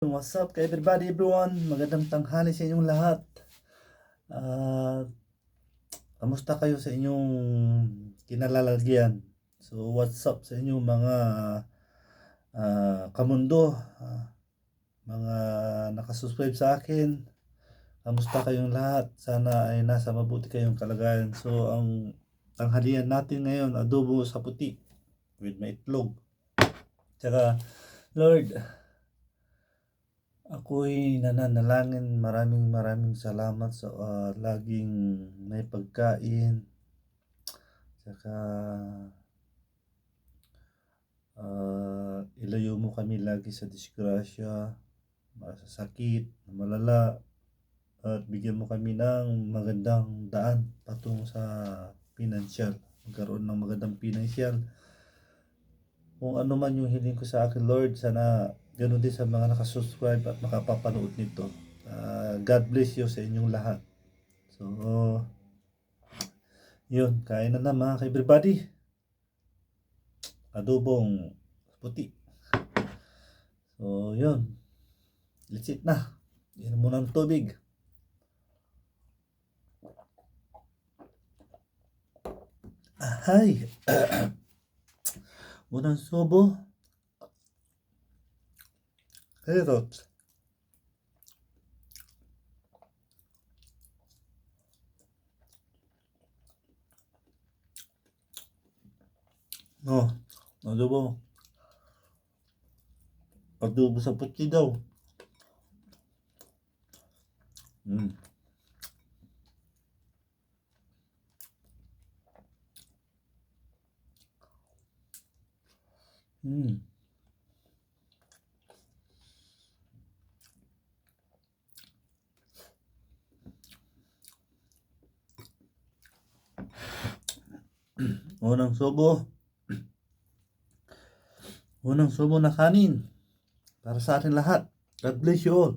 What's up everybody, everyone? Magandang tanghali sa inyong lahat. Kamusta kayo sa inyong kinalalagyan? So what's up sa inyong mga kamundo, mga nakasubscribe sa akin? Kamusta kayong lahat? Sana ay nasa mabuti kayong kalagayan. So ang tanghalian natin ngayon, adobo sa puti with may itlog. Tsaka Lord, ako'y nananalangin, maraming salamat sa laging may pagkain, saka ilayo mo kami lagi sa disgrasya, sa sakit na malala, at bigyan mo kami ng magandang daan patungo sa financial, magkaroon ng magandang financial. Kung ano man yung hiling ko sa akin, Lord, sana ganoon din sa mga nakasubscribe at makapapanood nito. God bless you sa inyong lahat. So, yun, kain na mga ka-everybody. Adobong puti. So, yun. Let's eat na. Inom muna ng tubig. Ahay. Unang subo. Carrots. Oh, adobo. Adobo sa puti daw. Mm. Mm. Unang subo. Unang subo na kanin para sa atin lahat. God bless you all.